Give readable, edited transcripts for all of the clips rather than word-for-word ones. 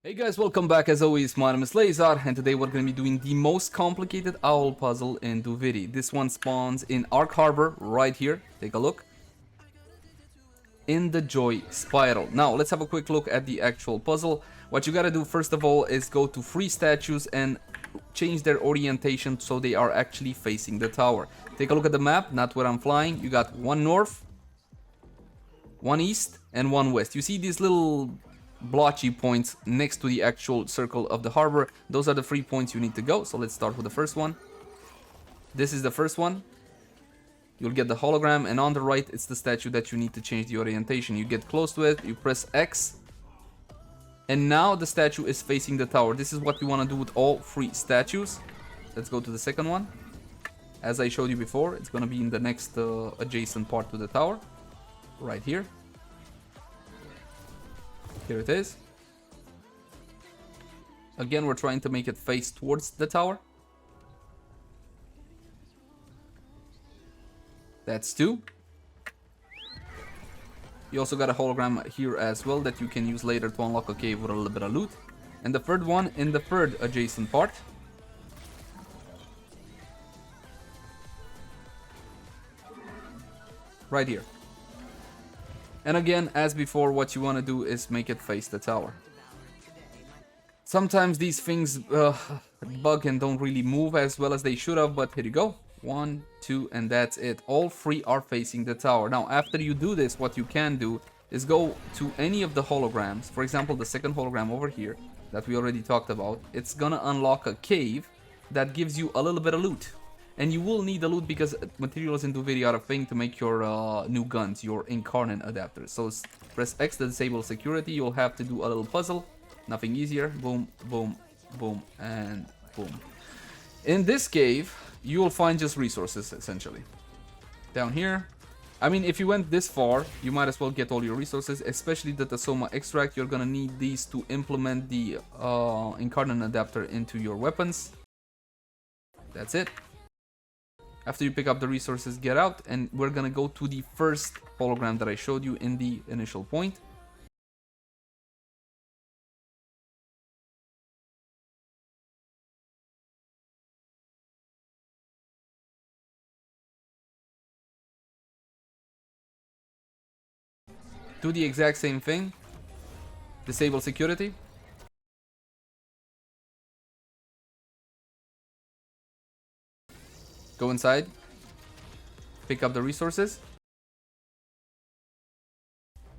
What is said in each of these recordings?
Hey guys, welcome back. As always, my name is Leyzar, and today we're going to be doing the most complicated owl puzzle in Duviri. This one spawns in Arc Harbor right here. Take a look. In the Joy Spiral. Now, let's have a quick look at the actual puzzle. What you gotta do first of all is go to free statues and change their orientation so they are actually facing the tower. Take a look at the map, not where I'm flying. You got one north, one east, and one west. You see these little blotchy points next to the actual circle of the harbor. Those are the 3 points you need to go. So let's start with the first one. This is the first one. You'll get the hologram, and on the right it's the statue that you need to change the orientation. You get close to it, you press X, and now the statue is facing the tower. This is what we want to do with all 3 statues. Let's go to the second one. As I showed you before, it's going to be in the next adjacent part to the tower, right here. Here it is. Again, we're trying to make it face towards the tower. That's 2. You also got a hologram here as well that you can use later to unlock a cave with a little bit of loot. And the third one in the third adjacent part. Right here. And again, as before, what you want to do is make it face the tower. Sometimes these things bug and don't really move as well as they should have, but here you go. 1, 2, and that's it. All 3 are facing the tower. Now, after you do this, what you can do is go to any of the holograms. For example, the second hologram over here that we already talked about. It's gonna unlock a cave that gives you a little bit of loot. And you will need the loot because materials in Duviri are a thing to make your new guns, your incarnate adapters. So press X to disable security. You'll have to do a little puzzle. Nothing easier. Boom, boom, boom, and boom. In this cave, you will find just resources, essentially. Down here. I mean, if you went this far, you might as well get all your resources, especially the Tasoma extract. You're gonna need these to implement the incarnate adapter into your weapons. That's it. After you pick up the resources, get out, and we're gonna go to the first hologram that I showed you in the initial point. Do the exact same thing. Disable security. Go inside. Pick up the resources.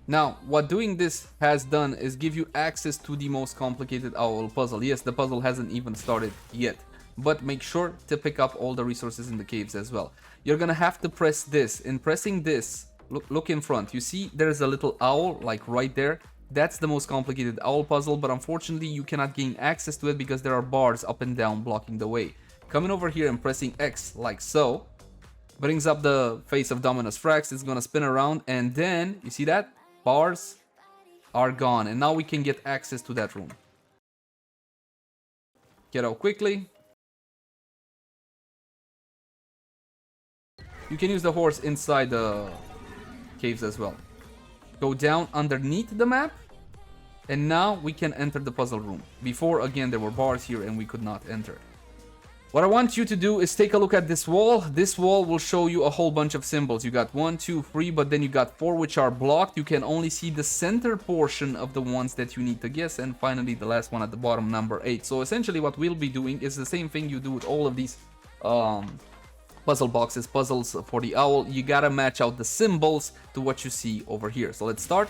Now, what doing this has done is give you access to the most complicated owl puzzle. Yes, the puzzle hasn't even started yet, but make sure to pick up all the resources in the caves as well. You're gonna have to press this. In pressing this, look in front. You see there's a little owl like right there. That's the most complicated owl puzzle, but unfortunately you cannot gain access to it because there are bars up and down blocking the way. Coming over here and pressing X like so brings up the face of Dominus Frax. It's gonna spin around, and then you see that bars are gone, and now we can get access to that room. Get out quickly. You can use the horse inside the caves as well. Go down underneath the map, and now we can enter the puzzle room. Before, again, there were bars here and we could not enter. What I want you to do is take a look at this wall. This wall will show you a whole bunch of symbols. You got 1, 2, 3, but then you got 4 which are blocked. You can only see the center portion of the ones that you need to guess, and finally the last one at the bottom, number 8. So essentially what we'll be doing is the same thing you do with all of these puzzle boxes, puzzles for the owl. You gotta match out the symbols to what you see over here. So let's start.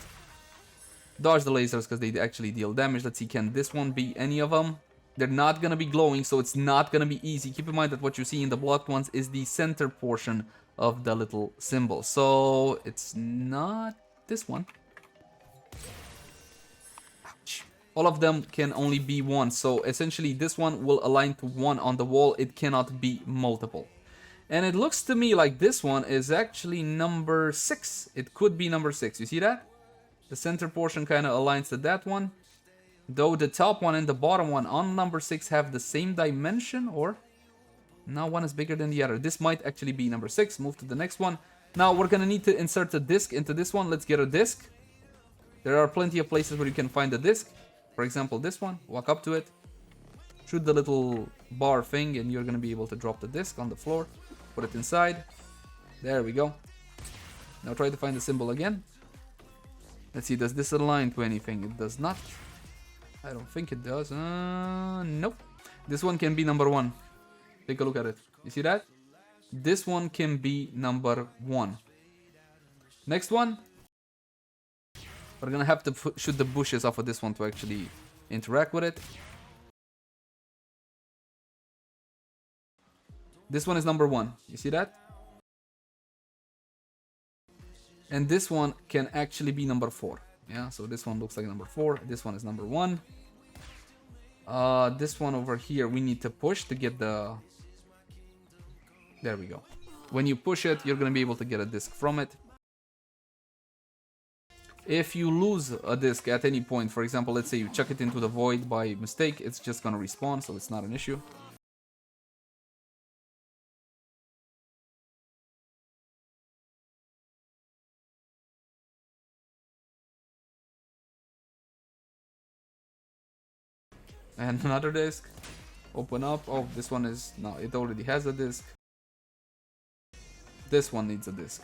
Dodge the lasers because they actually deal damage. Let's see, can this one be any of them? They're not gonna be glowing, so it's not gonna be easy. Keep in mind that what you see in the blocked ones is the center portion of the little symbol. So it's not this one. Ouch. All of them can only be one. So essentially this one will align to 1 on the wall. It cannot be multiple. And it looks to me like this one is actually number 6. It could be number 6. You see that? The center portion kind of aligns to that one. Though the top one and the bottom one on number 6 have the same dimension, or now one is bigger than the other. This might actually be number 6. Move to the next one. Now we're gonna need to insert a disc into this one. Let's get a disc. There are plenty of places where you can find a disc. For example, this one, walk up to it, shoot the little bar thing, and you're gonna be able to drop the disc on the floor, put it inside. There we go. Now try to find the symbol again. Let's see, does this align to anything? It does not. I don't think it does. Nope. This one can be number 1. Take a look at it. You see that? This one can be number 1. Next one. We're gonna have to shoot the bushes off of this one to actually interact with it. This one is number 1. You see that? And this one can actually be number 4. Yeah, so this one looks like number 4. This one is number 1. This one over here, we need to push to get the... There we go. When you push it, you're gonna be able to get a disc from it. If you lose a disc at any point, for example, let's say you chuck it into the void by mistake, it's just gonna respawn, so it's not an issue. And another disc. Open up. Oh, this one is... No, it already has a disc. This one needs a disc.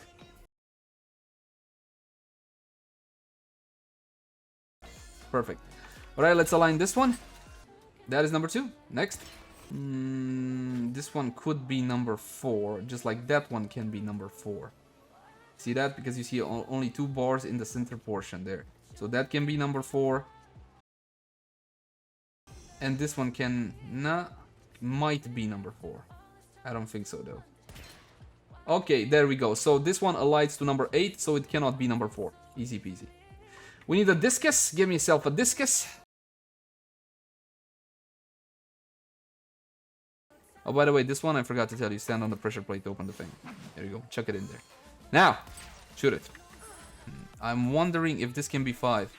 Perfect. Alright, let's align this one. That is number 2. Next. This one could be number 4. Just like that one can be number 4. See that? Because you see only 2 bars in the center portion there. So that can be number 4. And this one can... might be number 4. I don't think so though. Okay, there we go. So this one aligns to number 8, so it cannot be number 4. Easy peasy. We need a discus. Give yourself a discus. Oh, by the way, this one I forgot to tell you. Stand on the pressure plate to open the thing. There you go. Chuck it in there. Now, shoot it. I'm wondering if this can be 5.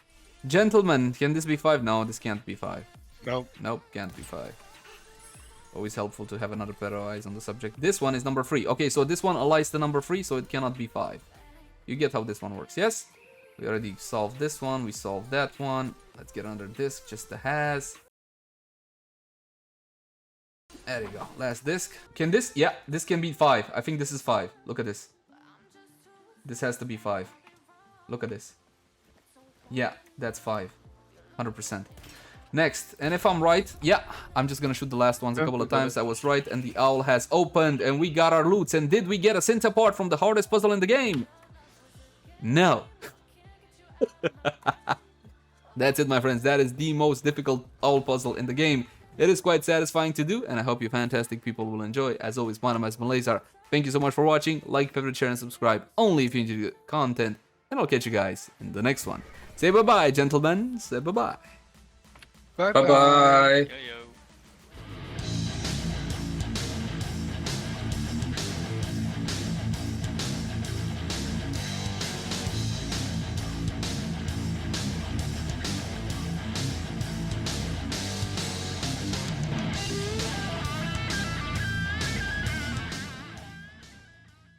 Gentlemen, can this be 5? No, this can't be 5. Nope. Nope, can't be 5. Always helpful to have another pair of eyes on the subject. This one is number 3. Okay, so this one aligns to number 3, so it cannot be 5. You get how this one works, yes? We already solved this one, we solved that one. Let's get under disc, just the has. There you go, last disc. Can this? Yeah, this can be 5. I think this is 5. Look at this. This has to be 5. Look at this. Yeah, that's 5. 100%. Next, and if I'm right, yeah, I'm just gonna shoot the last ones a couple of times. I was right, and the owl has opened, and we got our loots. And did we get a Cina part from the hardest puzzle in the game? No. That's it, my friends. That is the most difficult owl puzzle in the game. It is quite satisfying to do, and I hope you fantastic people will enjoy. As always, my name has been Leyzar. Thank you so much for watching. Like, favorite, share, and subscribe only if you enjoy the content. And I'll catch you guys in the next one. Say bye-bye, gentlemen. Say bye-bye. Bye-bye. Yo, yo.